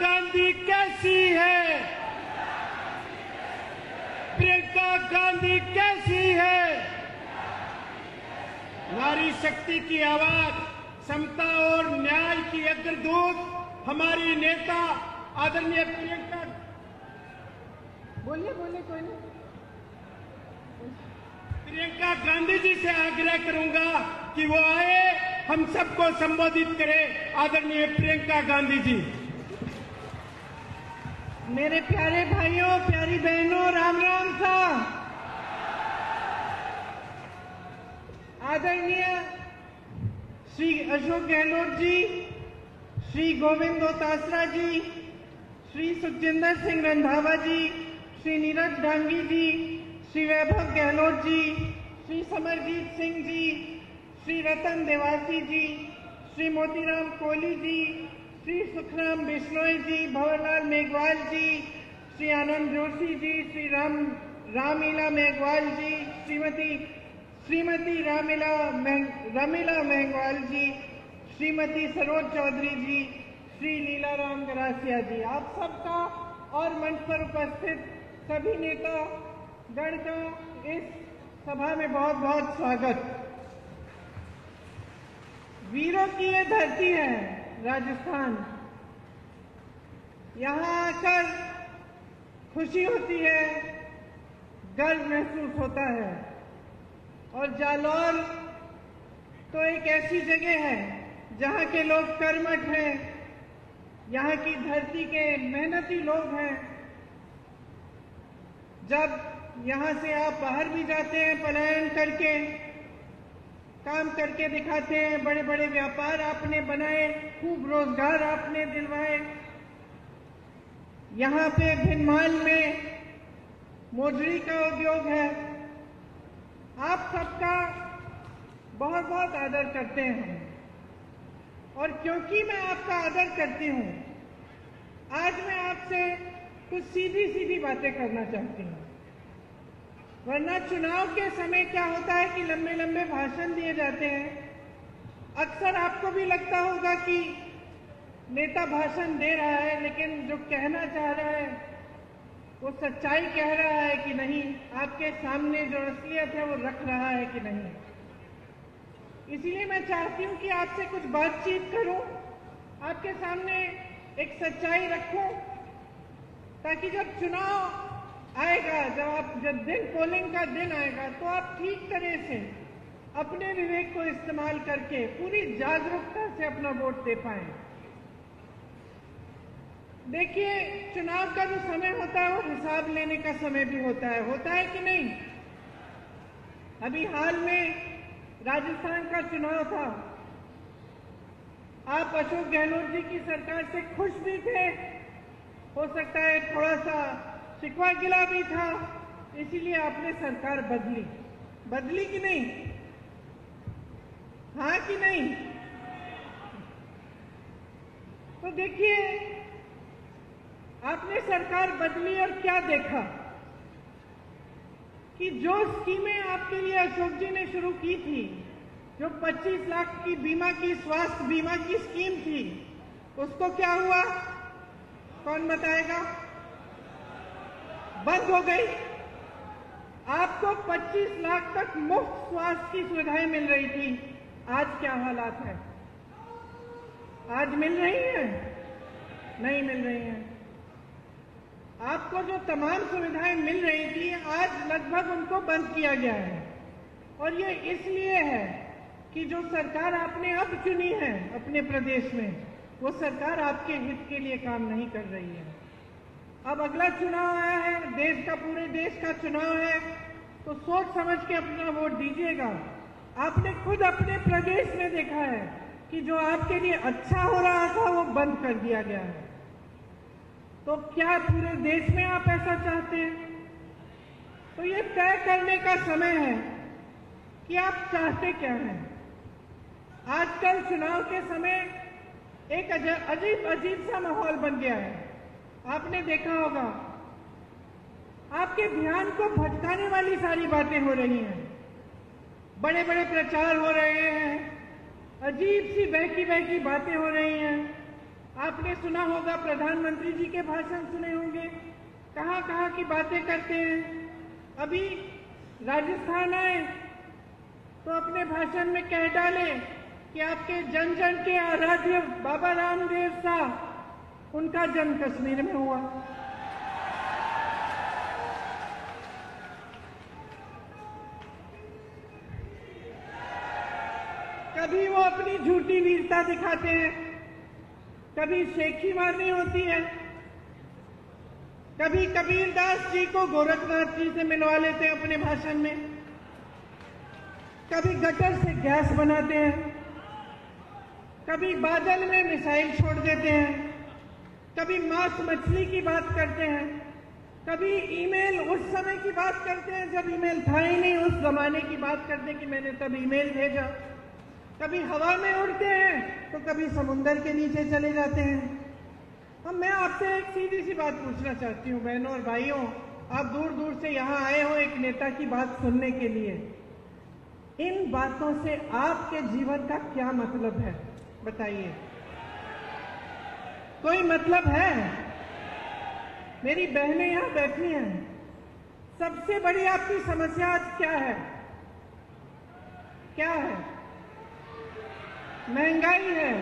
गांधी कैसी है? प्रियंका गांधी कैसी है? नारी शक्ति की आवाज, समता और न्याय की अग्रदूत हमारी नेता आदरणीय प्रियंका। बोलिए बोलिए, कोई नहीं। प्रियंका गांधी जी से आग्रह करूंगा कि वो आए, हम सबको संबोधित करें। आदरणीय प्रियंका गांधी जी। मेरे प्यारे भाइयों, प्यारी बहनों, राम राम सा। आदरणीय श्री अशोक गहलोत जी, श्री गोविंद दोतासरा जी, श्री सुखजिंदर सिंह रंधावा जी, श्री नीरज डांगी जी, श्री वैभव गहलोत जी, श्री समरजीत सिंह जी, श्री रतन देवासी जी, श्री मोतीराम कोहली जी, श्री सुखराम बिश्नोई जी, भंवरलाल मेघवाल जी, श्री आनंद जोशी जी, श्री रामलीला मेघवाल जी, श्रीमती रामलीला मेघवाल जी, श्रीमती सरोज चौधरी जी, श्री लीलाराम गरासिया जी। आप सबका और मंच पर उपस्थित सभी नेता गण का इस सभा में बहुत बहुत स्वागत। वीरों की ये धरती है राजस्थान। यहाँ आकर खुशी होती है, गर्व महसूस होता है। और जालौर तो एक ऐसी जगह है जहाँ के लोग कर्मठ हैं, यहाँ की धरती के मेहनती लोग हैं। जब यहाँ से आप बाहर भी जाते हैं, पलायन करके काम करके दिखाते हैं, बड़े बड़े व्यापार आपने बनाए, खूब रोजगार आपने दिलवाए। यहाँ पे भिनमाल में मोजरी का उद्योग है। आप सबका बहुत बहुत आदर करते हैं और क्योंकि मैं आपका आदर करती हूँ, आज मैं आपसे कुछ सीधी सीधी बातें करना चाहती हूँ। वरना चुनाव के समय क्या होता है कि लंबे लंबे भाषण दिए जाते हैं। अक्सर आपको भी लगता होगा कि नेता भाषण दे रहा है, लेकिन जो कहना चाह रहा है वो सच्चाई कह रहा है कि नहीं, आपके सामने जो असलियत है वो रख रहा है कि नहीं। इसीलिए मैं चाहती हूँ कि आपसे कुछ बातचीत करूं, आपके सामने एक सच्चाई रखूं, ताकि जब चुनाव आएगा, जब पोलिंग का दिन आएगा, तो आप ठीक तरह से अपने विवेक को इस्तेमाल करके पूरी जागरूकता से अपना वोट दे पाएं। देखिए, चुनाव का जो समय होता है वो हिसाब लेने का समय भी होता है कि नहीं? अभी हाल में राजस्थान का चुनाव था। आप अशोक गहलोत जी की सरकार से खुश भी थे, हो सकता है थोड़ा सा शिकवा गिला भी था, इसीलिए आपने सरकार बदली कि नहीं? हाँ कि नहीं? तो देखिए, आपने सरकार बदली और क्या देखा कि जो स्कीमें आपके लिए अशोक जी ने शुरू की थी, जो 25 लाख की बीमा की, स्वास्थ्य बीमा की स्कीम थी, उसको क्या हुआ? कौन बताएगा? बंद हो गई। आपको 25 लाख तक मुफ्त स्वास्थ्य की सुविधाएं मिल रही थी। आज क्या हालात है? आज मिल रही हैं? नहीं मिल रही हैं। आपको जो तमाम सुविधाएं मिल रही थी, आज लगभग उनको बंद किया गया है। और ये इसलिए है कि जो सरकार आपने अब चुनी है अपने प्रदेश में, वो सरकार आपके हित के लिए काम नहीं कर रही है। अब अगला चुनाव आया है, देश का, पूरे देश का चुनाव है, तो सोच समझ के अपना वोट दीजिएगा। आपने खुद अपने प्रदेश में देखा है कि जो आपके लिए अच्छा हो रहा था वो बंद कर दिया गया है। तो क्या पूरे देश में आप ऐसा चाहते हैं? तो ये तय करने का समय है कि आप चाहते क्या हैं। आजकल चुनाव के समय एक अजीब सा माहौल बन गया है। आपने देखा होगा, आपके ध्यान को भटकाने वाली सारी बातें हो रही हैं, बड़े बड़े प्रचार हो रहे हैं, अजीब सी बहकी बहकी बातें हो रही हैं। आपने सुना होगा, प्रधानमंत्री जी के भाषण सुने होंगे, कहाँ कहाँ की बातें करते हैं। अभी राजस्थान आए तो अपने भाषण में कह डाले कि आपके जन जन के आराध्य बाबा रामदेव साहब, उनका जन्म कश्मीर में हुआ। कभी वो अपनी झूठी वीरता दिखाते हैं, कभी शेखी मारनी होती है, कभी कबीरदास जी को गोरखनाथ जी से मिलवा लेते हैं अपने भाषण में, कभी गटर से गैस बनाते हैं, कभी बादल में मिसाइल छोड़ देते हैं, कभी मांस मछली की बात करते हैं, कभी ईमेल उस समय की बात करते हैं जब ईमेल था ही नहीं, उस जमाने की बात करते हैं कि मैंने तब ईमेल भेजा, कभी हवा में उड़ते हैं तो कभी समुंदर के नीचे चले जाते हैं। अब मैं आपसे एक सीधी सी बात पूछना चाहती हूँ, बहनों और भाइयों, आप दूर दूर से यहाँ आए हो एक नेता की बात सुनने के लिए। इन बातों से आपके जीवन का क्या मतलब है, बताइए। कोई मतलब है? मेरी बहनें यहाँ बैठी हैं, सबसे बड़ी आपकी समस्या आज क्या है? क्या है? महंगाई है,